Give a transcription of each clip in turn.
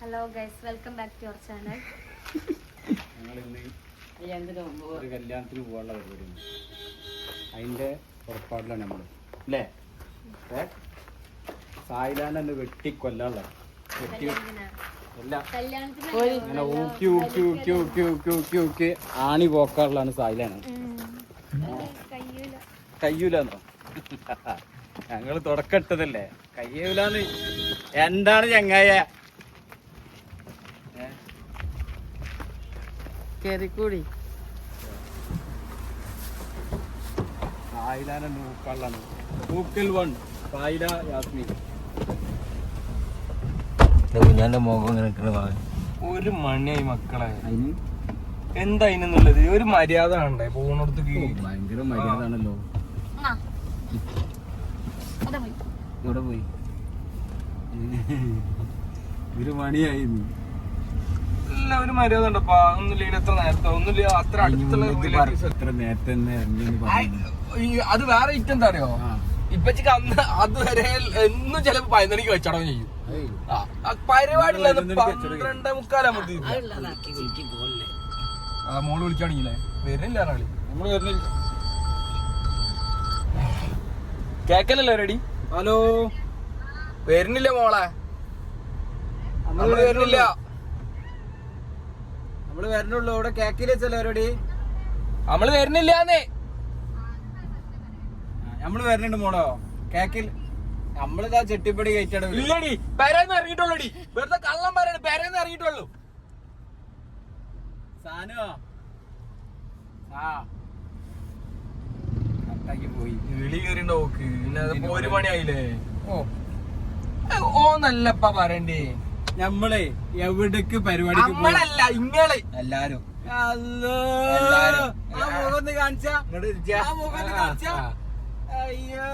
Hello guys, welcome back to our channel. ഒരു കല്യാണത്തിന് പോകാനുള്ള പരിപാടിയാണ്. അതിന്റെ പുറപ്പാടിലാണ് നമ്മള് അല്ലേ? സായിലാനെ വെട്ടിക്കൊല്ലാനുള്ള അങ്ങനെ ഊക്കി ഊക്കി ഊക്കി ഊക്കി ഊക്കി ഊക്കി ഊക്കി ആണി പോക്കാറുള്ളതാണ് സായിലാണ്. കയ്യൂലെന്നോ? ഞങ്ങള് തുടക്കട്ടതല്ലേ, കയ്യൂലെന്ന്. എന്താണ് ചങ്ങായ കേറിക്കൂടി സായിലാനെ നോക്കാനുള്ളതാണ്. ഊക്കൽ വൺ സായില യാസ്മിൻ. കുഞ്ഞാന്റെ മുഖം ഇങ്ങനെ ഒരു മണിയായി മക്കളെ. എന്താ അതിനുള്ളത്? ഒരു മര്യാദ ആണ്ടേ പോകുന്നിടത്തേക്ക്. ഭയങ്കര മര്യാദ ആണല്ലോ. ഇവിടെ പോയി ഒരു മണിയായി. ഇല്ല, ഒരു മര്യാദ ഉണ്ടപ്പാ. ഒന്നുമില്ല എത്ര നേരത്തെ, ഒന്നുമില്ല അത്ര അടുത്തുള്ള എത്ര നേരത്തെ അത് വേറെ ഇറ്റം എന്താ അറിയോ? ഇപ്പച്ചിക്ക് അന്ന് അതുവരെ എന്നും ചിലപ്പോ 11 മണിക്ക് വെച്ചടം ചെയ്യും. പരിപാടി 12:45 മോള് വിളിച്ചാണെങ്കിലേ വരുന്നില്ല ആളി. നമ്മള് വരുന്നില്ല. കേക്കലല്ലേ റെഡി? ഹലോ, വരുന്നില്ല മോളെ, നമ്മള് വരുന്നില്ല. നമ്മള് വരണുള്ളൂ. ഇവിടെ കേക്കില് വെച്ചല്ലോ പരിപാടി. നമ്മള് വരുന്നില്ലാന്നേ. നമ്മള് വരുന്നുണ്ട് മോളോ. കേക്കിൽ നമ്മളിതാ ചെട്ടിപ്പടി കയറ്റണം. ഇല്ലടി, പെരേന്ന് ഇറങ്ങിയിട്ടുള്ളൂടി. വെറുതെ കള്ളം പറയണ. പെരേന്ന് ഇറങ്ങിയിട്ടുള്ളൂ. സാനോ കട്ടാക്കി പോയി. വിളി കയറിണ്ട നോക്ക്. പിന്നെ അതിപ്പോ 1 മണിയായില്ലേ? ഓ നല്ലപ്പാ പറയണ്ടേ. നമ്മളെ എവിടേക്ക് പരിപാടിക്ക് നമ്മളല്ല, ഇങ്ങള് എല്ലാരും കാണിച്ചാ അയ്യോ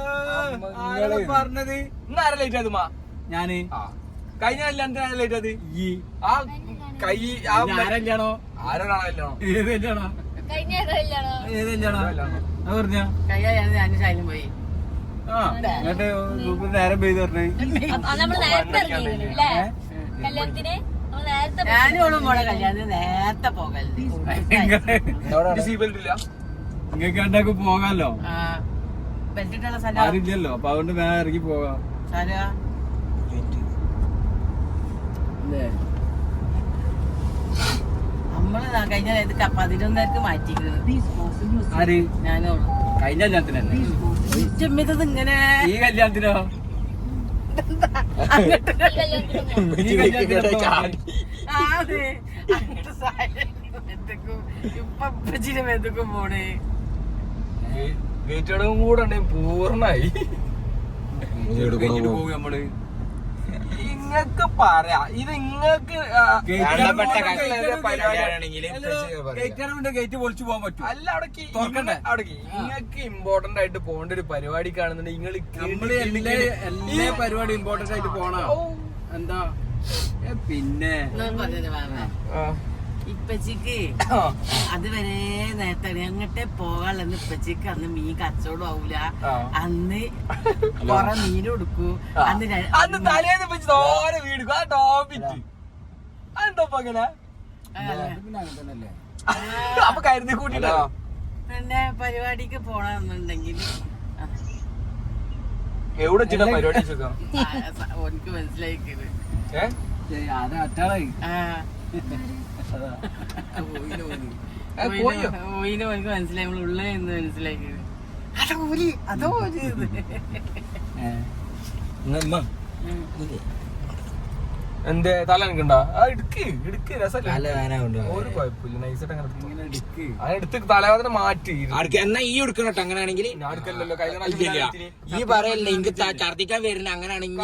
പറഞ്ഞത്. ഇന്ന് ആരാ ലേറ്റ് ആയത്? ഞാന് കഴിഞ്ഞ കല്യാണത്തിന് ആരാ ലേറ്റ് ആയത്? ഈ ആ കൈ ആരല്ലാണോ? ആരോടാണോ കല്യാണം? ഏത് കല്യാണോ? ഏത് കല്യാണോ പറഞ്ഞ? ഞാൻ ശൈലം പോയി. ആ എന്നിട്ട് നേരം പെയ്ത് പറഞ്ഞേ. ഞാനും മോളെ കല്യാണത്തിന് നേരത്തെ പോകല്ലേ. സീറ്റ് ഇല്ല. നിങ്ങൾക്ക് രണ്ടാക്കും പോകാമല്ലോ. ബെൽറ്റിട്ടുള്ള സ്ഥലം ആരില്ലല്ലോ, അപ്പൊ അതുകൊണ്ട് വേറെ ഇറങ്ങി പോകാം. നമ്മള് കഴിഞ്ഞ 11:00 മാറ്റിക്കുന്നത്. ആര്? ഞാനോ കഴിഞ്ഞ കല്യാണത്തിനല്ലേ? ചെമ്മീത്തത് ഇങ്ങനെ ഈ കല്യാണത്തിനോ? ഇപ്പൊ പോണേ ഗേറ്റടവും കൂടെ ഉണ്ടെങ്കിൽ പൂർണ്ണായി. പോകും നമ്മള്. ഇങ്ങക്ക് പറയാ, ഇത് ഇങ്ങക്ക് ഗേറ്റ് പൊളിച്ചു പോകാൻ പറ്റും. അല്ല, അവിടേക്ക് ഇങ്ങക്ക് ഇമ്പോർട്ടന്റ് ആയിട്ട് പോകേണ്ട ഒരു പരിപാടി കാണുന്നുണ്ടെങ്കിൽ നമ്മള് എല്ലാ പരിപാടി ഇമ്പോർട്ടന്റ് ആയിട്ട് പോണ. എന്താ പിന്നെ ഇപ്പച്ചിക്ക് അതുവരെ നേരത്തെ അങ്ങോട്ടേ പോകാനുള്ളത്. ഇപ്പച്ചിക്ക് അന്ന് മീൻ കച്ചവടം ആവൂല. അന്ന് കൊറേ മീൻ കൊടുക്കൂ. അന്ന് തലേന്ന് വെച്ച് തോരെ വീടുക്കും. ആ ടോപ്പിറ്റ് അതെന്തോപ്പ അങ്ങനെ അപ്പൊ കരുതി കൂട്ടിട്ടോ. പിന്നെ പരിപാടിക്ക് പോണെന്നുണ്ടെങ്കിൽ എവിടെ വെച്ചിട്ടാ പരിപാടി വെച്ചേക്കാം? ഓനിക്ക് മനസ്സിലായിക്കത്. അറ്റാളായി. ഓയിന് ഓനിക്ക് മനസ്സിലായി. നമ്മൾ ഉള്ള എന്ന് മനസ്സിലാക്കിയത്. അതോ എന്തേ തല എനിക്കുണ്ടോ? ഇടുക്ക് രസമല്ല. ഒരു കുഴപ്പമില്ല. നൈസായിട്ട് അങ്ങനെ എടുത്ത് തലവേദന മാറ്റി. എന്നാ ഈ എടുക്കണോട്ടോ. അങ്ങനെയാണെങ്കിൽ അടുക്കല്ലോ ഈ പറയല്ലേ എനിക്ക് ഛർദിക്കാൻ വരുന്ന. അങ്ങനെയാണെങ്കിൽ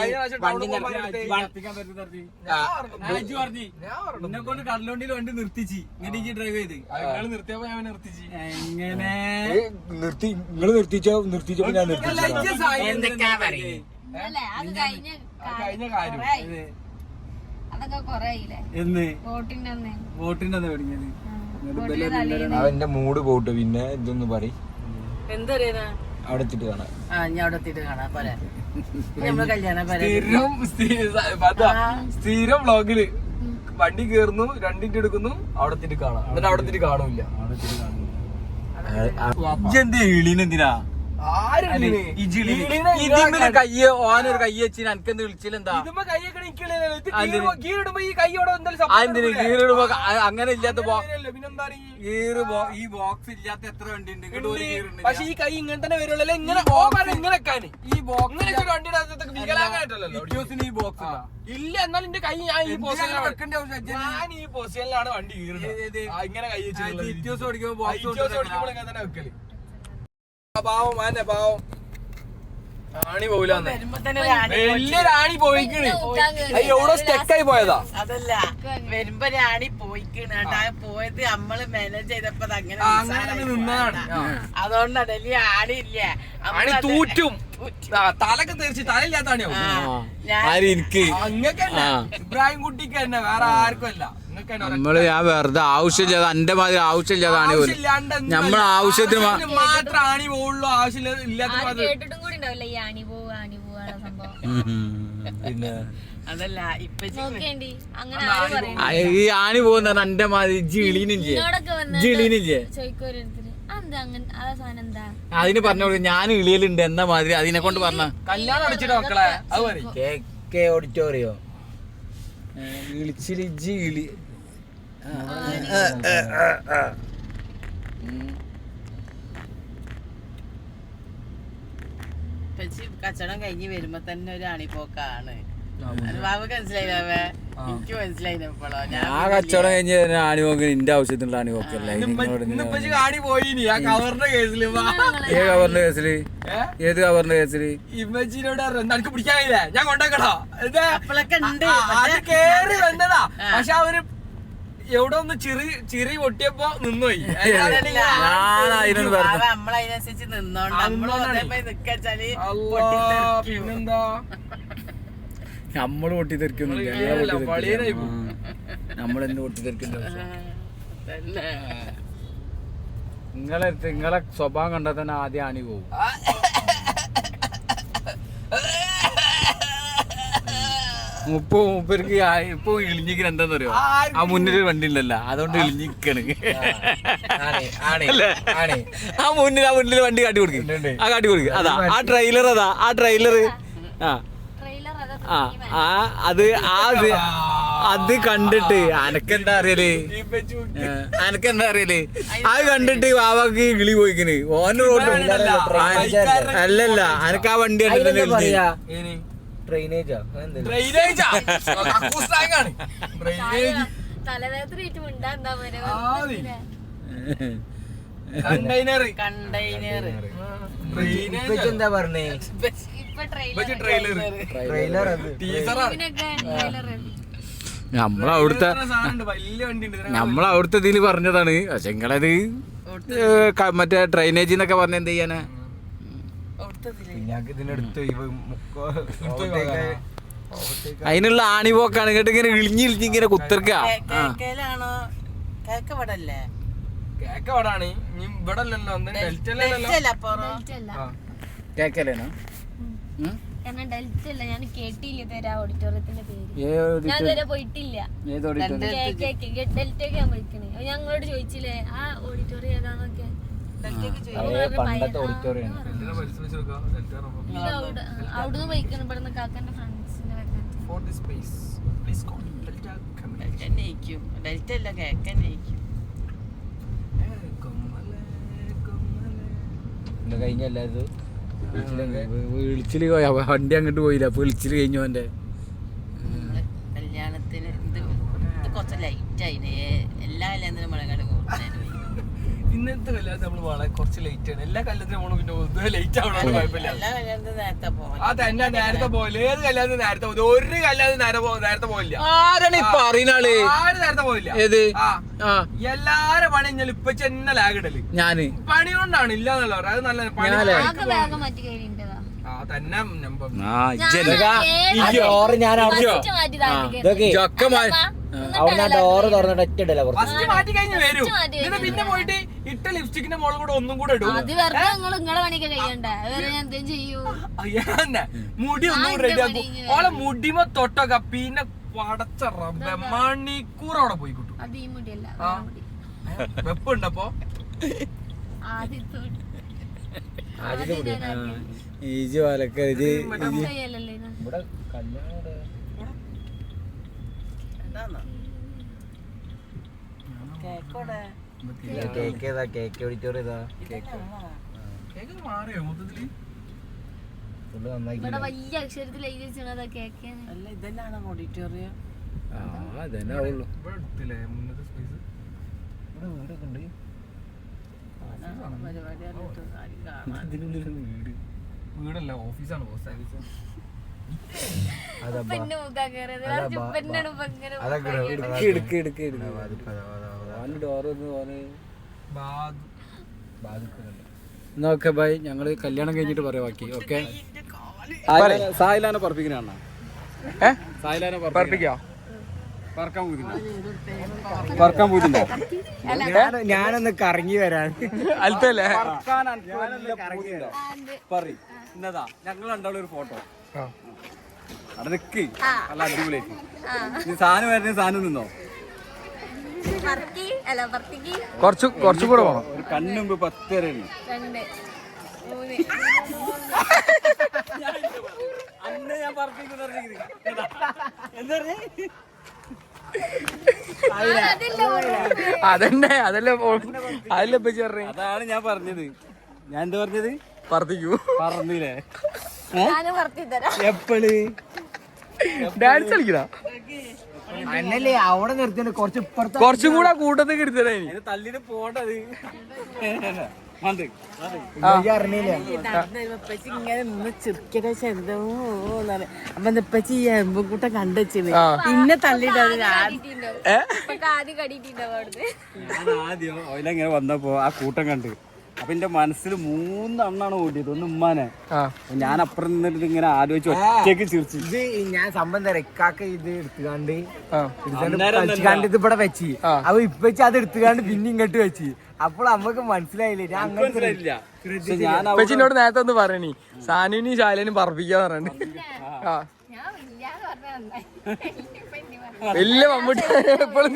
എന്നെ കൊണ്ട് കടലുണ്ടിയിൽ വണ്ടി നിർത്തിച്ച് ഇങ്ങനെ ഡ്രൈവ് ചെയ്ത് നിർത്തിയപ്പോ ഞാൻ നിർത്തിച്ച്. എങ്ങനെ നിങ്ങള് നിർത്തിച്ചപ്പോ ഞാൻ എന്തൊക്കെയാ പറയുന്നത്? കഴിഞ്ഞ കാര്യം എന്ന് വോട്ടിന്റെ തുടങ്ങിയത്. അവന്റെ മൂഡ് പോട്ട്. പിന്നെ ഇതൊന്ന് പറയും. എന്തറിയാ അവിടെ എത്തിട്ട് കാണാം. ഞാൻ അവിടെ എത്തിയിട്ട് കാണാം. പോരാ നമ്മള് കല്യാണം സ്ഥിരം വ്ളോഗില് വണ്ടി കേറുന്നു 2 മിനിറ്റ് എടുക്കുന്നു അവിടെ എത്തിട്ട് കാണാം എന്നിട്ട് അവിടെ എത്തിട്ട് കാണൂല ഇജ്ജെന്ത് ഇളീനെന്തിനാ ഇതിങ്ങനെ കയ്യ ഓനൊരു കയ്യ വെച്ച് എനിക്കെന്ത് വിളിച്ചില്ലെന്താ ഗീറിടുമ്പോ അങ്ങനെ ഇല്ലാത്ത ഈ ബോക്സ് ഇല്ലാത്ത എത്ര വണ്ടി ഉണ്ട് പക്ഷെ ഈ കൈ ഇങ്ങനെ തന്നെ വരുള്ളൂ ഇങ്ങനെ ഈ ബോക്സ് ഈ ബോക്സ് ഇല്ല എന്നാലും എന്റെ കൈ ഞാൻ ഈ പൊസിഷനിലാണ് വണ്ടി കീറുന്നത് ഇങ്ങനെ കൈ വെച്ചിട്ടുള്ളത് ഓടിക്കുമ്പോൾ ഇങ്ങനെ തന്നെ വെക്കല് പാവം മാന്നെ പാവം ആണി പോവില്ല വലിയൊരു ആണി പോയിക്കണ് എവിടെ സ്റ്റെക്കായി പോയതാ അതല്ല വരുമ്പോ രാണി പോയിക്കണ് പോയത് നമ്മള് മാനേജ് ചെയ്തപ്പോ അങ്ങനെ നിന്നതാണ് അതുകൊണ്ടാണ് വലിയ ആണില്ല ആണി തൂറ്റും തലക്ക് തീർച്ച തലയില്ലാത്ത ആണിയാവും ഇബ്രാഹിം കുട്ടിക്ക് തന്നെ വേറെ ആർക്കും അല്ല നമ്മള് ഞാൻ വെറുതെ ആവശ്യമില്ലാതെ എന്റെ മാതിരി ആവശ്യമില്ലാതാണ് നമ്മളെ ആവശ്യത്തിന് മാത്രം ആണി പോവുള്ളൂ ആവശ്യമില്ലാത്ത കേട്ടിട്ടും കൂടി ഉണ്ടാവില്ല ഈ ആണി പോവാ സംഭവം. പിന്നെ അതല്ല ഇപ്പൊ നോക്കേണ്ടി അങ്ങനെ ആരും പറയുന്നു. ഈ ആണി പോകുന്ന എന്റെ മാതിരി ജിളിനില്ലേ ചോദിക്കോരോരുത്തര് എന്താ അങ്ങനെ ആ സാധനം എന്താ അതിന് പറഞ്ഞോളൂ ഞാൻ ഇളിയലുണ്ട് എന്നാ മാതിരി അതിനെ കൊണ്ട് പറഞ്ഞ കല്യാണം അടിച്ചിട്ട് മക്കളെ അത് പറയും ഓഡിറ്റോറിയോ വിളിച്ചില് ഇജ്ജി ഇളി കച്ചവടം കഴിഞ്ഞ് വരുമ്പോ തന്നെ ഒരു അണിപ്പോക്കാണ്. ബാബുക്ക് മനസ്സിലായില്ലേ? എനിക്ക് മനസ്സിലായിപ്പോഴോ ഞാൻ കച്ചവടം കഴിഞ്ഞ് ആണി പോക്ക് എന്റെ ആവശ്യത്തിനുള്ള ആണി പോക്കല്ലേ. ആണി പോയിനി ആ കവറിന്റെ കേസില് ഏത് കവറിന്റെ കേസില് ഏത് കവറിന്റെ കേസില് ഇമ്മച്ചിനോട് എനിക്ക് പിടിക്കാനില്ലേ ഞാൻ കൊണ്ടാക്കണോ അപ്പോഴൊക്കെ ഉണ്ട് അത് കേറി വന്നതാ പക്ഷെ അവര് എവിടെ ഒന്ന് ചിറി പൊട്ടിയപ്പോ നിന്നുപോയി. നമ്മളതിനനുസരിച്ച് നിന്നോണ്ട് നിക്കാച്ചാല് പിന്നെന്താ നമ്മള് പൊട്ടിത്തെറിക്കൊന്നുമില്ല നമ്മളെന്ത് പൊട്ടിത്തെറിക്കില്ല. നിങ്ങളെ സ്വഭാവം കണ്ടാൽ തന്നെ ആദ്യം ആണി പോകും. മൂപ്പർക്ക് ഇപ്പൊ ഇളിഞ്ഞിക്ക് എന്താന്ന് അറിയോ ആ മുന്നിൽ വണ്ടി ഉണ്ടല്ലോ അതുകൊണ്ട് ഇളിഞ്ഞിക്കാണ്. ആ മുന്നിൽ വണ്ടി കാട്ടി കൊടുക്കും അതാ ആ ട്രെയിലർ അത് കണ്ടിട്ട് അനക്കെന്താ അറിയല് അത് കണ്ടിട്ട് വാവാക്ക് കിളി പോയിക്കണ് ഓന്റെ റോഡ് അല്ലല്ല അനക്ക് ആ വണ്ടി എന്താ പറഞ്ഞേ നമ്മളവിടുത്തെ ഇതില് പറഞ്ഞതാണ്. പക്ഷെ നിങ്ങളത് മറ്റേ ഡ്രൈനേജിന്നൊക്കെ പറഞ്ഞ എന്ത് ചെയ്യാനാ അതിനുള്ള ആണി പോക്കാണ് കേട്ട് ഇങ്ങനെ ഇളിഞ്ഞിങ്ങനെ കുത്തിർക്ക. കേക്കല്ലേനോ ഞാൻ കേട്ടില്ല തരാ ഓഡിറ്റോറിയത്തിന്റെ പേര് ഞാൻ ഇതുവരെ പോയിട്ടില്ല. ഡെൽറ്റയ്ക്ക് ഞാൻ പോയിക്കണേ ഞങ്ങളോട് ചോദിച്ചില്ലേ ആ ഓഡിറ്റോറിയം ഏതാന്നൊക്കെ. അവിടുന്ന് പോയിക്കണം ഇവിടുന്ന് കാക്കന്റെ ഫ്രണ്ട്സിന്റെ കഴിഞ്ഞല്ല ഇത് വിളിച്ചില് വണ്ടി അങ്ങോട്ട് പോയില്ല അപ്പൊ വിളിച്ചില് കഴിഞ്ഞു. അവന്റെ കല്യാണത്തിന് ഇത് കുറച്ച് ലൈറ്റ് ആയില്ലേ എല്ലാ കല്യാണത്തിനും മഴക്കാട് ഇന്നത്തെ കല്യാണത്തിന് നമ്മള് വളരെ കുറച്ച് ലേറ്റ് ആണ്. എല്ലാ കല്യാണത്തിനും നമ്മള് പിന്നെ ലേറ്റ് ആവണം കുഴപ്പമില്ല. എല്ലാ കല്യാണത്തിനും നേരത്തെ പോകാം. അതന്നെ നേരത്തെ പോകില്ല. ഏത് കല്യാണത്തിന് നേരത്തെ പോകും ഒരു കല്യാണത്തിന് നേരത്തെ പോകില്ല. ആരാണ് ഇപ്പൊ അറിയുന്നാള് ആരും നേരത്തെ പോകില്ല. ഏത് എല്ലാരും പണി കഴിഞ്ഞാൽ ഇപ്പൊ ചെന്ന ലാഗിടല് ഞാന് പണി കൊണ്ടാണ് ഇല്ലാന്നല്ല അത് നല്ല പണി തന്നെ ഡോറ് തുറന്നിട്ട് ഫസ്റ്റ് മാറ്റി കഴിഞ്ഞ് വരും. പിന്നെ പോയിട്ട് ഇട്ട ലിപ്സ്റ്റിക്കിന്റെ മോള് കൂടെ ഒന്നും കൂടെ ഇടും. മുടി ഒന്നും റെഡിയാക്കും. ഓളെ മുടിമ തൊട്ടൊക്കെ പിന്നെ പടച്ച റബ്ബേ മണിക്കൂർ അവിടെ പോയി കിട്ടും. അത് ഈ മുടിയല്ല, ആ. വേറെ മുടി. വെപ്പുണ്ടപ്പോ ആദ്യത്തെ മുടി. ആദ്യത്തെ മുടി. ആദ്യം ഞാൻ ആക്കി. ഈജി വലക്കരുത്. ചെയ്യലല്ലേ ഇത്? ഇവിടെ കല്യാണം കേക്കോടെ കേക്ക് ഏതാ? കേക്ക് ഓഡിറ്റോറിയം ഇതാ. കേക്ക് മാറിയോ മൊത്തത്തില്? ഫുള്ള് നന്നാക്കി. ഇവിടെ വലിയ അക്ഷരത്തിൽ എഴുതി വെച്ചാൽ കേക്ക്. അല്ല ഇതന്നെയാണോ ഓഡിറ്റോറിയം? അതന്നെ ഉള്ളു. ഇവിടെ എടുത്തില്ലേ മുന്നത്തെ സ്പേസ്? ഇവിടെ വീടൊക്കെ ഉണ്ട്. ഇതിനുള്ളിൽ വീട്. വീടല്ല, ഓഫീസാണ്. Post office. അതാ പെണ്ണ് മുക്കാ കയറിയത് പെണ്ണാണ് ഇപ്പൊ ഇങ്ങനെ എടുക്ക് എടുക്ക് എടുക്ക്. Door okay bye. ഞങ്ങള് കല്യാണം കഴിഞ്ഞിട്ട് പറയാം ബാക്കി. ഓക്കെ. സായിലാനെ പറപ്പിക്കണ സായിലാനെ പറപ്പിക്കോ? പറക്കാൻ പോയിട്ടുണ്ടോ? ഞാനൊന്ന് കറങ്ങി വരാൻ. അല്ലേ ഇന്നതാ ഞങ്ങൾ രണ്ടാളും ഒരു ഫോട്ടോ അവിടെ നിക്ക്. നല്ല അടിപൊളിയായിട്ട് സാധനം വരുന്ന സാധനം നിന്നോ. കുറച്ചു കൂടെ പോണം. ഒരു കണ്ണുമ്പ് 10 വരെ ഉണ്ട്. അന്ന് ഞാൻ പറപ്പിക്കുന്ന അതന്നെ അതല്ലേ അതാണ് ഞാൻ പറഞ്ഞത്. ഞാൻ എന്താ പറഞ്ഞത്? പറത്തിക്കൂ പറഞ്ഞില്ലേ? എപ്പോഴ് ഡാൻസ് കളിക്കണ അന്നല്ലേ അവിടെ നിർത്തിണ്ട്. കുറച്ചും കൂടെ കൂട്ടത്തേക്ക് എടുത്തേ. തല്ലിന് പോണ്ടത് ഇങ്ങനെ നിന്ന് ചിരിക്കണ ചെന്തോ അപ്പൊ ഇപ്പച്ചി ഈ എമ്പുകൂട്ടം കണ്ടുവച്ചത് പിന്നെ തള്ളിയിട്ടത് ആദ്യം കടിയിട്ടുണ്ടാവും അവിടുന്ന്. ഞാൻ ആദ്യം ഓയിലെങ്ങനെ വന്നപ്പോ ആ കൂട്ടം കണ്ട് അപ്പൊ എന്റെ മനസ്സിൽ 3 എണ്ണാണ് ഓടിയത്. ഒന്ന് ഉമ്മാനെ. ഞാൻ അപ്പുറം നിന്നിട്ട് ഇങ്ങനെ ആലോചിച്ച് ഒറ്റയ്ക്ക് ചിരിച്ചു. ഇത് ഞാൻ സംബന്ധം ഇക്കാക്ക ഇത് എടുത്തുകാണ്ട് ഇത് ഇവിടെ വെച്ച് അപ്പൊ ഇപ്പച്ചി അത് എടുത്തുകാണ്ട് പിന്നെ ഇങ്ങോട്ട് വെച്ച്. അപ്പോൾ നമ്മക്ക് മനസ്സിലായില്ലേ? ഞാൻ ഇപ്പച്ചിനോട് നേരത്തെ ഒന്ന് പറയണി സാനുവിനും ശാലിനും പറപ്പിക്കാന്ന് പറഞ്ഞിട്ട്. വലിയ മമ്മൂട്ടി എപ്പോഴും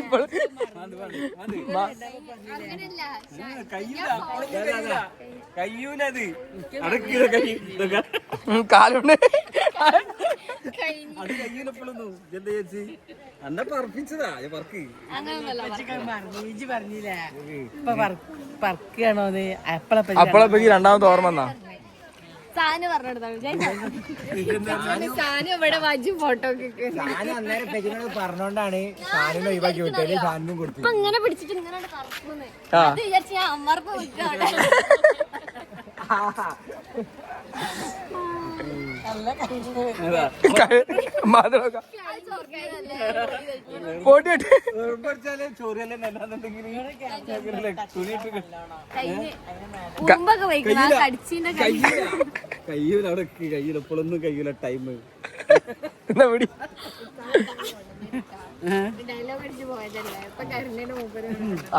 കയ്യൂലത് കാലുണ്ട് അത് കയ്യൂലെപ്പോഴൊന്നും എന്താ ചേച്ചി എന്നാ പറപ്പിച്ചതാ പറക്ക്. പറഞ്ഞില്ലേ ഇപ്പൊ പറക്കുകയാണോന്ന് അപ്പോഴപ്പേക്ക് രണ്ടാമത് ഓർമ്മ വന്നാ സാനു പറഞ്ഞെടുത്താണ് സാനു ഇവിടെ വാജി ഫോട്ടോ പറഞ്ഞോണ്ടാണ് സാനിനെ ഒഴിവാക്കി വിട്ടത്. സാനിനും കൊടുത്തു. ഇപ്പൊ ഇങ്ങനെ പിടിച്ചിട്ട് ഇങ്ങനെ കറക്കുന്നു. അത് വിചാരിച്ച് ഞാൻ അമ്മർപ്പ് നിൽക്കാണ്. കയ്യൂല അവിടെ കയ്യൂല എപ്പോഴൊന്നും കയ്യൂല ടൈം.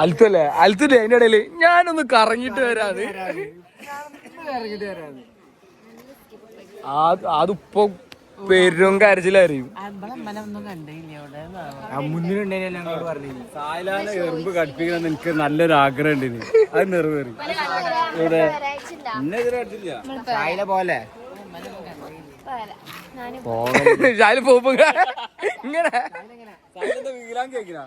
അൽത്തല്ലേ അൽത്തില്ലേ അതിന്റെ ഇടയില് ഞാനൊന്ന് കറങ്ങിട്ട് വരാത്. അതിപ്പോ പെരും കരച്ചിലായിരിക്കും. സായിലാനെ എറുമ്പ് കടിപ്പിക്കണം എനിക്ക് നല്ലൊരു ആഗ്രഹം ഉണ്ട്. അത് നിറവേറി. ഇവിടെ ഇന്നെതിരെ അടിച്ചില്ല. സായില പോലെ ശാല പോകുമ്പോ ഇങ്ങനെ വീരാൻ കേക്കിന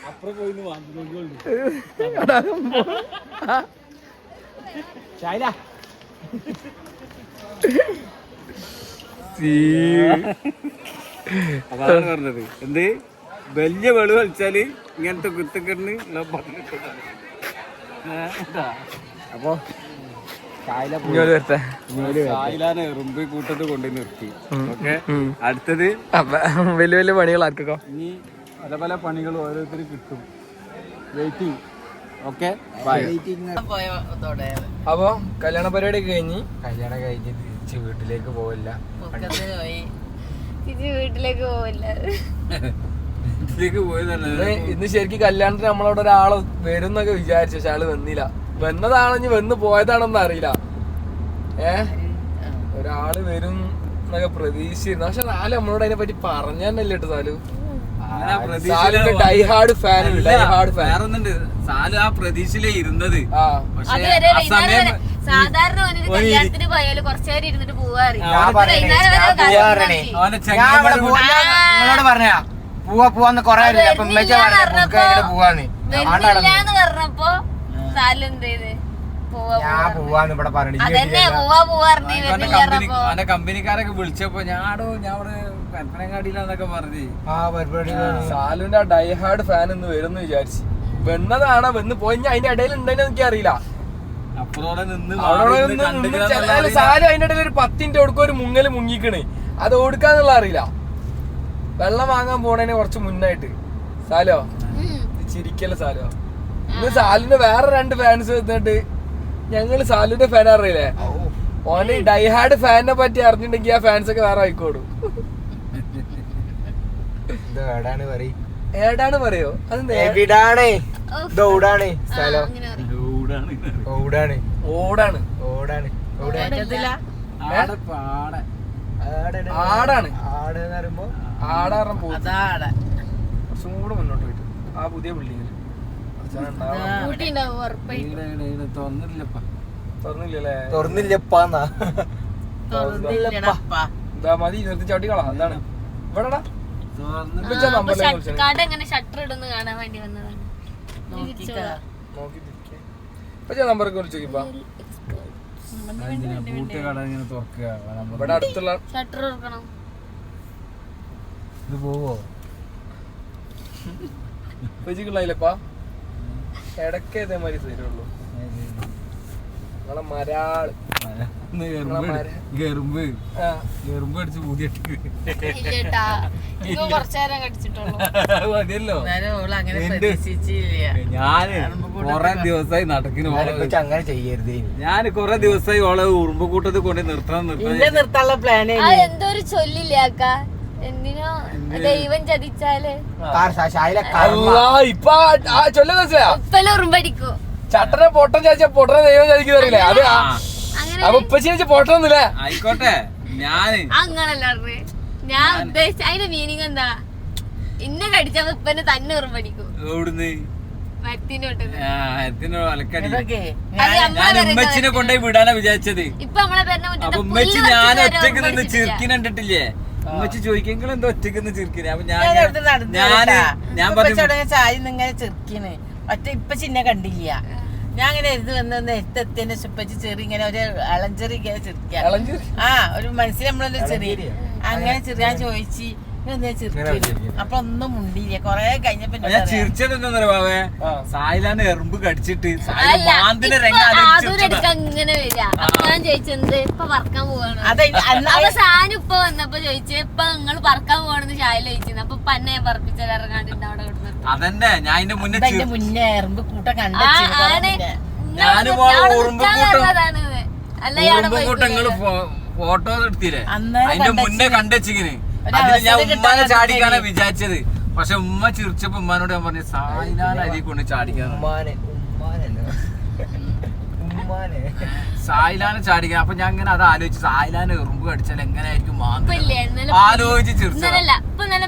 അപ്പുറം പോയി വാങ്ങിക്കൊണ്ടു. ശായില അതാണ് പറഞ്ഞത്. എന്ത് വലിയ വെളു കളിച്ചാല് ഇങ്ങനത്തെ കുത്തുക്കെണ്ണി അപ്പൊ സായിലാനെ എറുമ്പ് കൂട്ടത്ത് കൊണ്ടു നിർത്തി. ഓക്കെ. അടുത്തത് വലിയ വലിയ പണികൾ ആർക്കോ ഇനി പല പല പണികൾ ഓരോരുത്തർ കിട്ടും. വെയിറ്റിംഗ്. Okay bye. അപ്പൊ കല്യാണ പരിപാടി കഴിഞ്ഞ് തിരിച്ച് വീട്ടിലേക്ക് പോവില്ല. വീട്ടിലേക്ക് പോവില്ല. വീട്ടിലേക്ക് പോയതല്ല. ഇന്ന് ശരിക്കും കല്യാണത്തിന് നമ്മളവിടെ ഒരാള് വരും എന്നൊക്കെ വിചാരിച്ചു. പക്ഷെ ആള് വന്നില്ല. വന്നതാണെന്ന് വന്ന് പോയതാണെന്ന് അറിയില്ല. ഒരാള് വരും എന്നൊക്കെ പ്രതീക്ഷിച്ചിരുന്നു. പക്ഷെ നാല് നമ്മളോട് അതിനെ പറ്റി പറഞ്ഞു തന്നെയല്ലേ കേട്ടോ സാലു. ഡൈഹാർഡ് ഫാൻ വേറൊന്നുണ്ട്. സാലു ആ പ്രതീക്ഷയിലേ ഇരുന്നത്. സാധാരണ കല്യാണത്തിന് പോയാലും കുറച്ചേരം ഇരുന്നിട്ട് പോവാറില്ല. നിങ്ങളോട് പറഞ്ഞ പോവാന്ന് കൊറേ പോവാന്ന് പറഞ്ഞപ്പോ സാലു എന്ത് ചെയ്ത് ഞാൻ പോവാന്ന് ഇവിടെ പറഞ്ഞു. അവന്റെ കമ്പനിക്കാരൊക്കെ വിളിച്ചപ്പോ ഞാൻ ഇവിടെ പരപ്പനങ്ങാടിയിലാന്നൊക്കെ പറഞ്ഞു. സാലുവിന്റെ ഡൈഹാർഡ് ഫാൻ എന്ന് വരുമെന്ന് വിചാരിച്ചു. വന്നതാണോ വന്ന് പോയി അതിന്റെ ഇടയിൽ ഉണ്ടെന്ന് എനിക്ക് അറിയില്ല. സാലു അതിന്റെ ഇടയിൽ ഒരു 10 മിനിറ്റ് കൊടുക്കും ഒരു മുങ്ങല് മുങ്ങിക്കണേ. അത് ഓടുക്കാന്നുള്ള അറിയില്ല. വെള്ളം വാങ്ങാൻ പോണേനെ കുറച്ച് മുന്നായിട്ട്. സാലോ ചിരിക്കല്ല സാലോ. ഇന്ന് സാലിന്റെ വേറെ 2 ഫാൻസ് വന്നിട്ട് ഞങ്ങള് സാലുവിന്റെ ഫാൻ അറിയില്ലേ, ഓന് ഡൈഹാർഡ് ഫാനിനെ പറ്റി അറിഞ്ഞിട്ടുണ്ടെങ്കിൽ ആ ഫാൻസ് ഒക്കെ വേറെ ആയിക്കോടും. ഏടാണ് പറയോ? അത് എവിടാണ് ഓടാണ് സ്ഥലം ഓടാണ് ഓടാണ് ഓടാണ് ആടാണ് ആടെന്ന് പറയുമ്പോ ആടാറ കുറച്ചും കൂടെ മുന്നോട്ട് പോയിട്ട് ആ പുതിയ ബിൽഡിങ്ങിൽ തുറന്നില്ലപ്പാന്നാ എന്താ മതി നിർത്തി ചവിട്ടിക്കളാ. എന്താണ് ഇവിടെടാ ഷട്ടർ ഇടുന്ന കാണാൻ വേണ്ടി വന്നതാണ്. നമ്പറൊക്കെ വിളിച്ചു ഇവിടെ അടുത്തുള്ള ഷട്ടർ തുറക്കണം. ഇത് പോവോ വെച്ചിട്ടുള്ളപ്പാ ഇടയ്ക്ക് ഇതേമാതിരി തരുള്ളൂ. നിങ്ങളെ മരാള് ഗർമ്പ് അടിച്ച് പൂതിയിട്ട് കുറച്ചേരം കടിച്ചിട്ടുള്ളൂ. മതിയല്ലോ. ഞാന് കൊറേ ദിവസമായി നടക്കിന് അങ്ങനെ ചെയ്യരുത്. ഞാൻ കൊറേ ദിവസമായി ഓളെ ഉറുമ്പുകൂട്ടത്തിൽ കൊണ്ട് നിർത്താനുള്ള പ്ലാൻ എന്തോ ഒരു ചൊല്ലില്ലേ അക്ക, എന്തിനോ ദൈവം ചതിച്ചാല് ഇപ്പൊ ചൊല്ലുന്ന ഉപ്പല ഉറുമ്പടിക്കൂ. ചട്ടനെ പൊട്ടൻ ചോദിച്ചാ പൊട്ടനെ ദൈവം ചതിക്കുന്നറിയില്ലേ? അത് അപ്പൊ ഉപ്പച്ചി വെച്ച് പൊട്ടൊന്നുമില്ല. ആയിക്കോട്ടെ. അങ്ങനല്ല ഞാൻ ഉദ്ദേശിച്ച അതിന്റെ മീനിങ് എന്താ? ഇന്നെ കടിച്ച ഉപ്പനെ തന്നെ ഉറുമ്പടിക്കൂ. എവിടുന്ന് ഞാൻ ഉമ്മച്ചിനെ കൊണ്ടുപോയി വിടാനാ വിചാരിച്ചത്. ഇപ്പൊ നമ്മളെ അപ്പൊ ഉമ്മച്ചി ഞാൻ ഒറ്റക്ക് നിന്ന് ചിർക്കിനെ കണ്ടിട്ടില്ലേ? ഉമ്മച്ചി ചോദിക്കെങ്കിലും എന്തോ ഒറ്റക്ക് നിന്ന് ചിർക്കിനെ. അപ്പൊ ഞാൻ ചായ ഇങ്ങനെ ചെറുക്കിന് ഒറ്റ ഇപ്പൊ ചിന്നെ കണ്ടില്ല. ഞാൻ ഇങ്ങനെ എഴുതി വന്ന എത്തെത്തിനെ സുപ്പച്ചി ചെറിയ ഇങ്ങനെ ഒരു അളഞ്ചെറി ഇങ്ങനെ ചെറുക്കുക. ഒരു മനസ്സിൽ നമ്മളൊരു ചെറിയ അങ്ങനെ ചെറിയാൻ ചോദിച്ചു അപ്പൊ ഒന്നും മുണ്ടില്ല. കൊറേ കഴിഞ്ഞപ്പോ ചിരിച്ചതെന്താ സായിലാന്ന് എറുമ്പ് കടിച്ചിട്ട് അങ്ങനെ വരിക. അപ്പൊ ഞാൻ ചോദിച്ചെന്ത് ഇപ്പൊ പറക്കാൻ പോവാണ്. അപ്പൊ സാധനം ഇപ്പൊ വന്നപ്പോ ചോദിച്ചു ഇപ്പൊ നിങ്ങൾ പറക്കാൻ പോവാണെന്ന് ചായ ചോദിച്ചിരുന്നു. അപ്പൊ പന്നെ ഞാൻ പറപ്പിച്ചാൽ ഇറങ്ങാണ്ട് അവിടെ കൊടുത്തിട്ട് അതന്നെ ഞാൻ അതിന്റെ മുന്നേ എറുമ്പ് കൂട്ടം കണ്ടു. ഫോട്ടോ എടുത്തില്ലേ? അതിന്റെ മുന്നേ കണ്ടുവെച്ചിങ്ങനെ അതിന് ഞാൻ ഉമ്മാനെ ചാടിക്കാനാ വിചാരിച്ചത്. പക്ഷെ ഉമ്മ ചിരിച്ചപ്പോ ഉമ്മാനോട് ഞാൻ പറഞ്ഞു സായിലാനെ അരി കൊണ്ട് ചാടിക്കാൻ, സായിലാനെ ചാടിക്കാൻ. അപ്പൊ ഞാൻ ഇങ്ങനെ അത് ആലോചിച്ചു, സായിലാനെ എറുമ്പ് കടിച്ചാൽ എങ്ങനെയായിരിക്കും ആലോചിച്ച് ചിരിച്ചല്ല.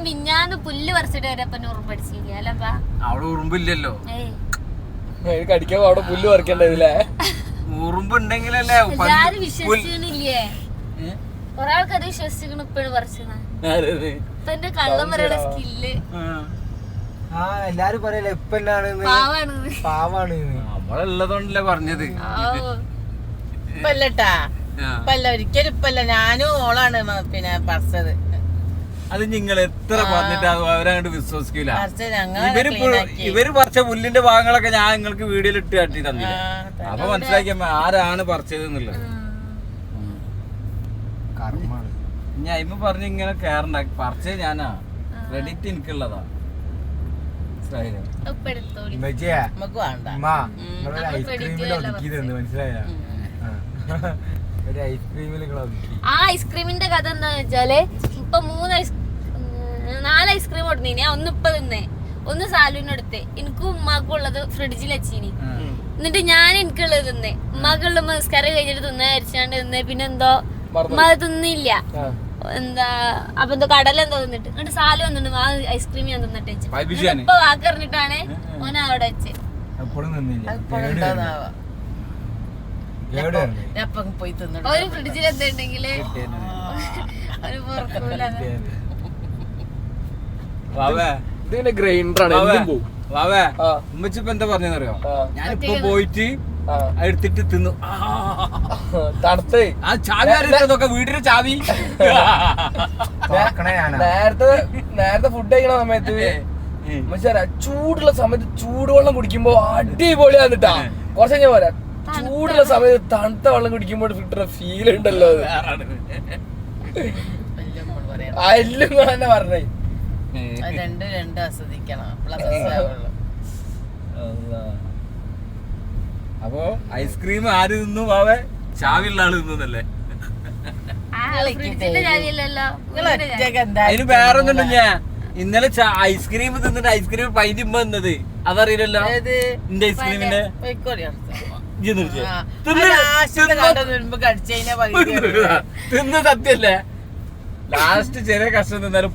മിഞ്ഞാന്ന് പുല്ല് പറിച്ചിട്ട് അവിടെ ഉറുമ്പില്ലല്ലോ. കടിക്കാൻ അവിടെ പുല്ല് പറിക്കണ്ടേ? ഉറുമ്പ് ഉണ്ടെങ്കിലല്ലേ വിശ്വസിക്കണില്ലേ? കൊറേ ആൾക്കാര് വിശ്വസിക്കണം ഇപ്പഴും പറിച്ചത്. ഇപ്പൊ എന്റെ കള്ളം പറയണ സ്കില്ല് എല്ലാരും പറയല്ലേ ഇപ്പല്ലാണ് പാവാണ് നമ്മളുള്ളതുകൊണ്ടല്ലേ പറഞ്ഞത്. ഇപ്പല്ലട്ടാ ഇപ്പല്ല, ഒരിക്കലും ഇപ്പല്ല. ഞാനും ഓളാണ് പിന്നെ പറിച്ചത്. അത് നിങ്ങൾ എത്ര പറഞ്ഞിട്ട് അവരങ്ങോട്ട് വിശ്വസിക്കില്ല. ഇവര് പറിച്ച പുല്ലിന്റെ ഭാഗങ്ങളൊക്കെ ഞാൻ നിങ്ങൾക്ക് വീഡിയോയിൽ ഇട്ട് കാട്ടി തന്നില്ല. അപ്പൊ മനസ്സിലാക്കിയപ്പോ ആരാണ് പറിച്ചത് എന്നുള്ളത്. ഞാൻ ഇമ്മ പറഞ്ഞ് ഇങ്ങനെ കേറണ്ട, പറിച്ചത് ഞാനാ, ക്രെഡിറ്റ് എനിക്കുള്ളതാ. ആ ഐസ്ക്രീമിന്റെ കഥ എന്താന്ന് വെച്ചാല് ഇപ്പൊ 4 ഐസ്ക്രീം കൊടുത്തീനി. ഞാൻ ഒന്ന് ഇപ്പൊ തിന്നേ, ഒന്ന് സാലുവിനെടുത്ത്, എനിക്കും ഉമ്മാക്കും ഉള്ളത് ഫ്രിഡ്ജിൽ വെച്ചീനി. എന്നിട്ട് ഞാൻ എനിക്കുള്ളത് തിന്നേ ഉമ്മാക്കുള്ള നമസ്കാരം കഴിഞ്ഞിട്ട് തിന്നാ അരിച്ചാണ്ട് തിന്നേ പിന്നെ എന്തോ ഉമ്മ അത് തിന്നില്ല എന്താ അപ്പൊ എന്തോ കടല എന്തോ തിന്നിട്ട് എന്നിട്ട് സാല് വന്നിട്ട് ആ ഐസ്ക്രീം ഞാൻ തിന്നിട്ട് വെച്ചു ഇപ്പൊ വാക്കറിഞ്ഞിട്ടാണ് ഓന അവിടെ വെച്ച് പോയി തിന്നു ഒരു ഫ്രിഡ്ജിൽ എന്തുണ്ടെങ്കില് ഒരു പുറക്കൂല ഇതിന്റെ ഗ്രൈൻഡറാണ് ഉമ്മച്ചിപ്പോ എന്താ പറഞ്ഞറിയോ ഞാനിപ്പോ പോയിട്ട് എടുത്തിട്ട് തിന്നു തണുത്തേ ആ ചാവി അറിയിട്ടതൊക്കെ വീട്ടില് ചാവി നേരത്തെ ഫുഡ് കഴിക്കണ സമയത്ത് മച്ചാ ചൂടുള്ള സമയത്ത് ചൂടുവെള്ളം കുടിക്കുമ്പോ അടിപൊളിയാന്നിട്ടാ കുറച്ച് കഴിഞ്ഞാ പോരാ ചൂടുള്ള സമയത്ത് തണുത്ത വെള്ളം കുടിക്കുമ്പോ കിട്ടുന്ന ഫീൽ ഉണ്ടല്ലോ എല്ലാം തന്നെ പറഞ്ഞേ രണ്ട് ആസ്വദിക്കണം അപ്പൊ ഐസ്ക്രീം ആര് തിന്നു വാവേ ചാവിയുള്ള ആള് തിന്നല്ലേ ഫ്രിഡ്ജിന്റെ ചാവിയല്ലല്ലോ അതിന് വേറൊന്നുണ്ട് ഞാൻ ഇന്നലെ ഐസ്ക്രീം തിന്നിട്ട് ഐസ്ക്രീം പൈതിമ്പ എന്നത് അതറിയില്ലല്ലോ എന്റെ ഐസ്ക്രീമിന്റെ തിന്ന് സത്യല്ലേ ലാസ്റ്റ് ചെറിയ കഷ്ടം തിന്നാലും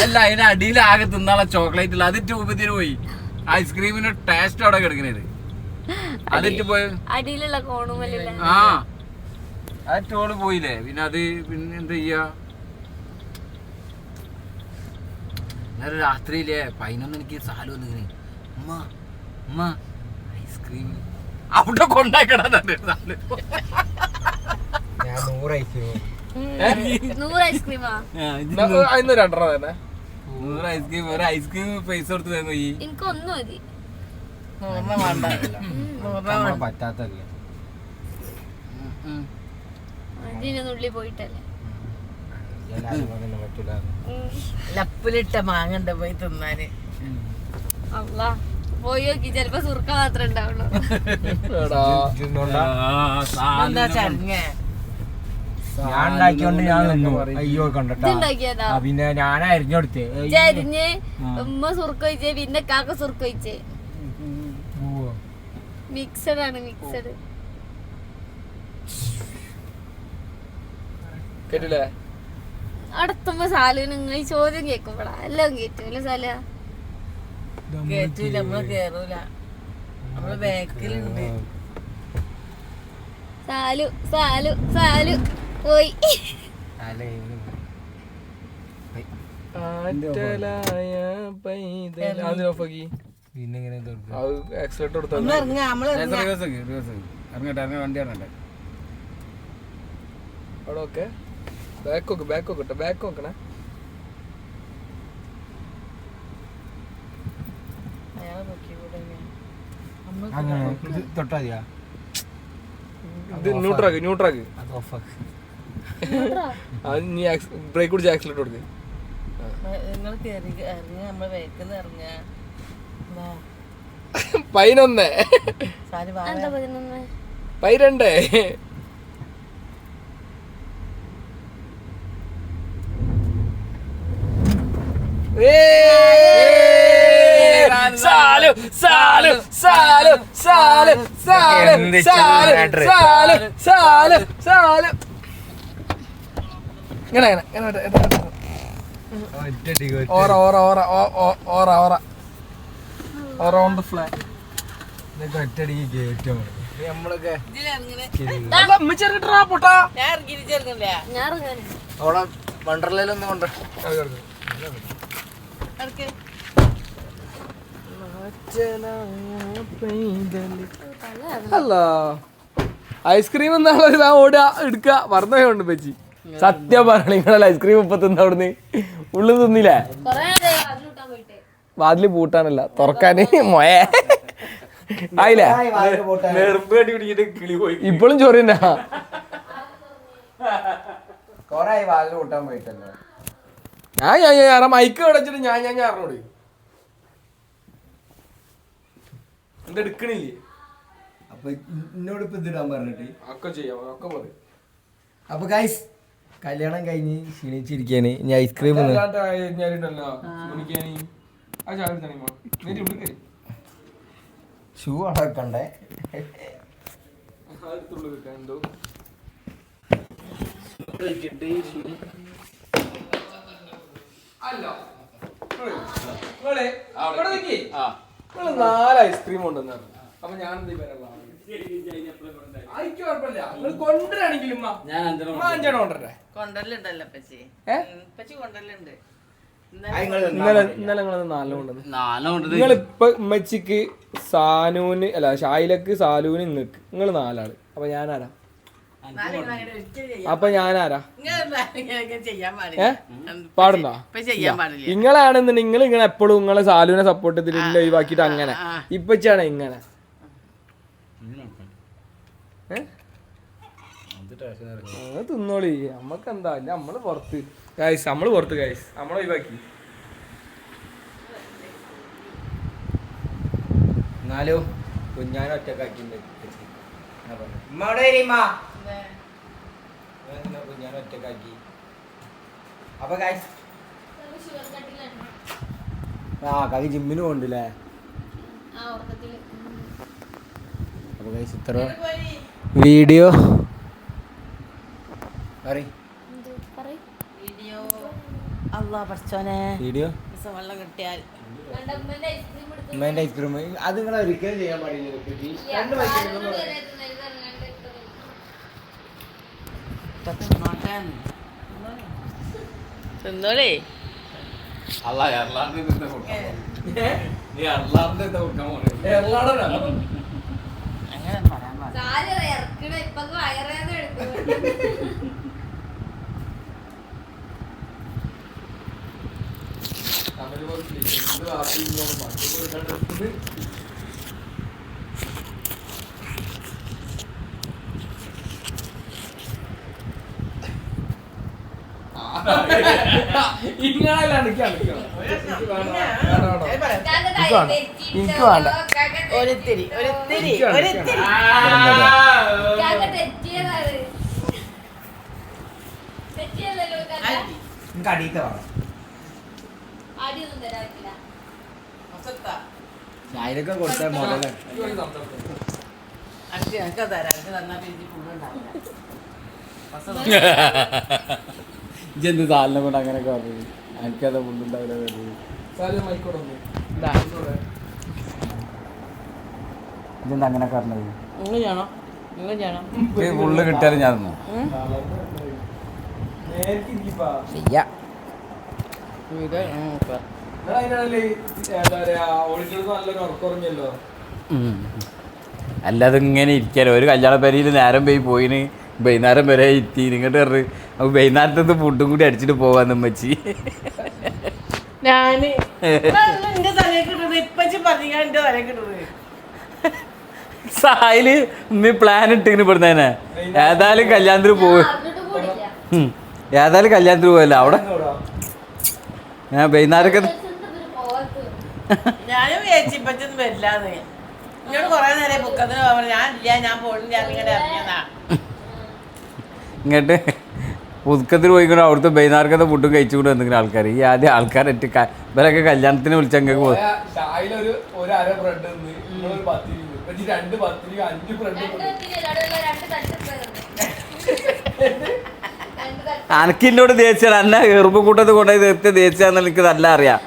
അല്ല അതിന്റെ അടിയിൽ ആകെ തിന്നാളെ ചോക്ലേറ്റ് ഇല്ല അത് ട്യൂബത്തിന് പോയി ഐസ്ക്രീമിന്റെ ടേസ്റ്റ് അവിടെ കിടക്കുന്നത് അതിട്ട് പോയി അടിയിലുള്ള കോണുമല്ല ആ ആ ടോള് പോയില്ലേ പിന്നെ അത് പിന്നെ എന്താ ചെയ്യാ നേരെ രാത്രിയില്ലേ 11 എനിക്ക് സാല് വന്നിങ്ങനെ ഉമ്മ ഉമ്മ ഐസ്ക്രീം അവിടെ കൊണ്ടാക്കണ ഞാൻ 100 ഐസ്ക്രീമാ രണ്ടെണ്ണം തന്നെ 100 ഐസ്ക്രീം ഒരു ഐസ്ക്രീം പൈസ കൊടുത്ത് വേഗം പോയി എനിക്ക് ഒന്നും മതി പറ്റാത്തല്ലേ അതിനുള്ളിൽ പോയിട്ടല്ലേ പറ്റൂല ലപ്പിലിട്ട മാങ്ങണ്ട പോയി തിന്നാന് അള്ളാ പോയി നോക്കി ചെലപ്പോ സുർക്ക മാത്രമേ ഉണ്ടാവുള്ളൂ എന്താ ചരങ്ങ ഞാൻ ഉണ്ടാക്കിയോണ്ട് ഞാൻ നിന്നു അയ്യോ കണ്ടോ ഉണ്ടാക്കിയതാ പിന്നെ ഞാൻ അരിഞ്ഞെടുത്തേ അരിഞ്ഞ് ഉമ്മ സുർക്ക ഒഴിച്ചേ പിന്നെ കാക്ക സുർക്ക ഒഴിച്ചേ മിക്സഡ് ആണ് മിക്സഡ് കേട്ടില്ലേ അടുത്തുമ്പോ സാലു നിങ്ങൾ ഈ ചോദ്യം കേക്കുമ്പോഴാ എല്ലാം കേറ്റൂല സാല കേറ്റൂല നമ്മള് കേറൂല നമ്മള് ബാക്കിലുണ്ട് സാലു സാലു സാലു പോയി പിന്നെ ഇങ്ങനെ ആക്സിലേറ്റർ കൊടുത്താൽ ഒന്ന് ഇറങ്ങ നമ്മള് ഇറങ്ങട്ടെ ഇറങ്ങ വണ്ടി ഇറങ്ങട്ടെ അവിടെ ഓക്കെ ബാക്ക് നോക്കട്ടെ ബാക്ക് നോക്കണേ അയാളെ നോക്കിക്കൂടെ അങ്ങനെ തൊട്ടാ മതിയാ ഇത് ന്യൂട്രാക്ക് അത് ഓഫാക്ക് അത് നീ ബ്രേക്ക് പിടിച്ച് ആക്സിലേറ്റർ കൊടുക്ക് നിങ്ങൾ ഇറങ്ങ നമ്മള് വേക്കുന്ന ഇറങ്ങ 11 സാരി എന്താ 11 12 സാലു സാലു സാലു സാലു സാലു സാലു സാലു സാലു ഇങ്ങനെ ഓറ ഓറ ഓറ ഓറ ഓറ ഓറ ഓൺ ദ ഫ്ലൈ ഇതൊക്കെ ഒറ്റടിക്ക് കേറ്റം നമ്മളൊക്കെ പൊട്ടാ ഞാൻ ഇറങ്ങില്ല ഞാൻ ഇറങ്ങാൻ അവിടെ വണ്ടർലയിലൊന്നും കൊണ്ട് അല്ല ഐസ്ക്രീം എന്നാ ഓടുക എടുക്ക പറഞ്ഞോണ്ട് പറ്റി സത്യം പറയണ നിങ്ങളല്ല ഐസ്ക്രീം ഇപ്പൊ തിന്ന അവിടുന്ന് ഉള്ളിൽ തിന്നില്ലേ വാതില് പൂട്ടാനല്ല തുറക്കാന് മൊയ ആയില്ലേ ഇപ്പോഴും ചോറിനാ ഞാൻ മൈക്ക് അടച്ചിട്ട് ഞാൻ അറിഞ്ഞോട് എന്തെടുക്കണില്ലേ അപ്പൊ എന്നോട് ഇപ്പൊ ഇതിടാൻ പറഞ്ഞിട്ട് ഒക്കെ ചെയ്യാം ഒക്കെ മതി. അപ്പൊ ഗൈസ് കല്യാണം കഴിഞ്ഞ് ക്ഷീണിച്ചിരിക്കാണ് ഇനി ഐസ്ക്രീം ഷൂ അടക്കണ്ടേ? എന്തോ അല്ല 4 ഐസ്ക്രീം കൊണ്ടുവന്നു. അപ്പൊ ഞാൻ എന്ത് കൊണ്ടുവരാണെങ്കിലും ഞാൻ 5 കൊണ്ടുവരട്ടെ. കൊണ്ടല്ലുണ്ടല്ലോ പച്ചി കൊണ്ടല്ലുണ്ട്. ഇന്നലെ നിങ്ങൾ 4 കൊണ്ടുവന്നു. നിങ്ങൾ ഇപ്പൊ ഉമ്മച്ചിക്ക് സാനൂന് അല്ല ഷായിലക്ക് സാലൂന് നിങ്ങക്ക് നിങ്ങൾ 4 ആള്. അപ്പൊ ഞാനാരാ? അപ്പൊ ഞാനാരാ? പാടുണ്ടോ? നിങ്ങളാണെന്ന് നിങ്ങൾ ഇങ്ങനെ എപ്പോഴും നിങ്ങളെ സാലൂനെ സപ്പോർട്ട് ചെയ്തിട്ട് ഒഴിവാക്കിട്ട് അങ്ങനെ ഇപ്പച്ചാണ് ഇങ്ങനെ തിന്നോളി. നമ്മക്ക് എന്താ നമ്മള് പുറത്ത് ഗൈസ്, നമ്മള് പുറത്ത് ഗൈസ്, നമ്മളെ ഒഴിവാക്കി. എന്നാലും കുഞ്ഞാനും ഒറ്റക്കാക്കിണ്ട്. കുഞ്ഞാനും ഒറ്റക്കാക്കി. അപ്പൊ ഗൈസ് കാക്കി ജിമ്മിന് പോകണ്ടല്ലേ? അപ്പൊ ഗൈസ് ഇത്ര വീഡിയോ വീഡിയോ വെള്ളം കിട്ടിയാൽ ഉമ്മേന്റെ ഐസ്ക്രീം അത് നിങ്ങൾ ഒരിക്കലും ചെയ്യാൻ പാടില്ല. തിന്നോളേ. അങ്ങനെ പറയാൻ എനിക്ക് വേണ്ട. ഒരിത്തിരി അടിയത്തെ വേണം. ചായയൊക്കെ കൊടുത്താൽ മുതലേ ഇതെന്ത് സാലിനെ കൊണ്ട് അങ്ങനെയൊക്കെ പറഞ്ഞു. എനിക്കത് ഫുഡുണ്ടാവില്ല. ഇതെന്താ അങ്ങനെ പറഞ്ഞത്? ഫുള്ള് കിട്ടിയാലും ഞാൻ തന്നു. ചെയ്യാം. അല്ലാതെ ഇങ്ങനെ ഇരിക്കാലോ. ഒരു കല്യാണ പരിയിൽ നേരം പോയി പോയിന് വൈകുന്നേരം വരെ എത്തി. ഇങ്ങോട്ട് പറഞ്ഞു അപ്പൊ വൈകുന്നേരത്തെ ഫുഡും കൂടി അടിച്ചിട്ട് പോവാന്ന് വെച്ചി. ഞാന് എന്റെ തലയിൽ കിട്ടുന്നത് ഇപ്പച്ചി പറഞ്ഞാൽ എന്റെ തലയിൽ കിട്ടുന്നത്. സായില് ഉമ്മ പ്ലാൻ ഇട്ടിങ്ങനെ പെടുന്നേനെ. ഏതായാലും കല്യാണത്തിന് പോവും. ഏതായാലും കല്യാണത്തിന് പോവല്ലോ അവിടെ. ഞാൻ വൈകുന്നേരമൊക്കെ ഞാനും വിചാരിച്ചു ഇപ്പച്ചൊന്നും വരില്ലാന്ന്. എന്നോട് കൊറേ നേരം പൊക്കത്തിന് പോകാൻ ഞാൻ ഇല്ല, ഞാൻ പോണില്ല, ഇങ്ങനെ ഇറങ്ങിയതാ. ഇങ്ങോട്ട് പുതുക്കത്തിൽ പോയിക്കൊണ്ട് അവിടുത്തെ വൈകുന്നേരത്തെ ഫുഡും കഴിച്ചുകൊണ്ട് വന്നിങ്ങനെ ആൾക്കാർ. ഈ ആദ്യം ആൾക്കാരായിട്ട് ഇവരൊക്കെ കല്യാണത്തിന് വിളിച്ചങ്ങ് പോയി. അനക്കിന്നോട് ദേച്ചാണ് എന്നെ എറുമ്പുകൂട്ടത്ത് കൊണ്ടുപോയി തീർത്ത് ദേച്ചാന്ന് എനിക്ക് നല്ല അറിയാം.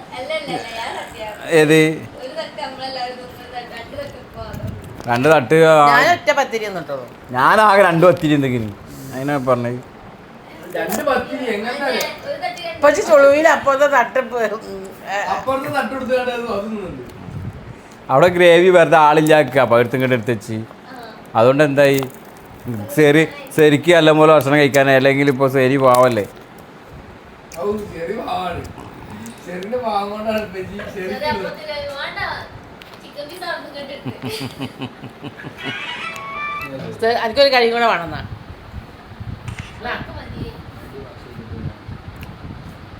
ഏത് 2 തട്ട്? ഞാനാകെ 2 പത്തിരി എന്തെങ്കിലും അതിനെ പറഞ്ഞത്. ഇപ്പച്ചി ചുളുവിൽ അപ്പുറത്തെ തട്ട് അവിടെ ഗ്രേവി വെറുതെ ആളില്ലാക്കുക പകർത്തിങ്ങോട്ട് എടുത്ത് വെച്ച്. അതുകൊണ്ട് എന്തായി ശരിക്കും നല്ല പോലെ ഭക്ഷണം കഴിക്കാൻ. അല്ലെങ്കിൽ ഇപ്പോൾ ശരി പാവല്ലേ. എനിക്കൊരു കഴിയും കൂടെ വേണമെന്നാ.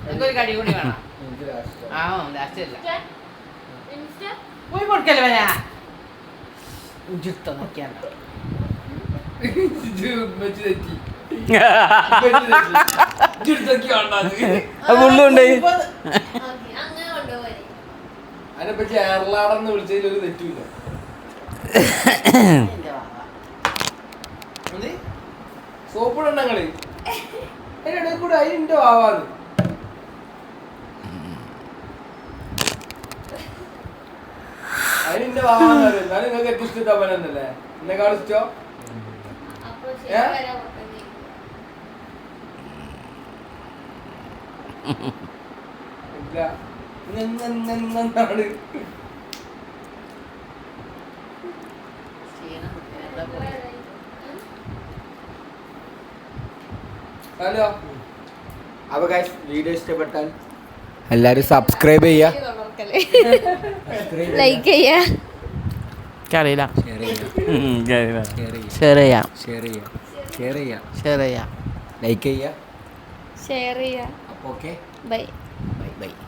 എനിക്കൊരു കടി കൂടി വേണം. ആ ലാസ്റ്റ് അല്ല പോയി കൊടുക്കല്ലേ വരാ ഉജിത്ത നോക്കിയാണ്ടോ. ഫുള്ളുണ്ട്. അതിനെപ്പറ്റി ഏർലാടെന്ന് വിളിച്ചതിൽ ഒരു തെറ്റുമില്ല. സോപ്പിടങ്ങള് അതിനിടെ കൂടെ അതിന്റെ വാവാന്ന് അതിന്റെ വാവാന്ന് എന്നാലും നിങ്ങൾക്ക് ഏറ്റവും ഇഷ്ടം തപ്പനല്ലേ എന്നെ കാണിച്ചോ ഹലോ അപ്പൊ ഗൈസ് വീഡിയോ ഇഷ്ടപ്പെട്ടാൽ എല്ലാരും സബ്സ്ക്രൈബ് ചെയ്യാ ലൈക്ക് ചെയ്യാ അറിയില്ല ഷെയർ ചെയ്യാം ലൈക്ക് ചെയ്യാ ഷെയർ ചെയ്യാ അപ്പൊ ഓക്കെ ബൈ ബൈ ബൈ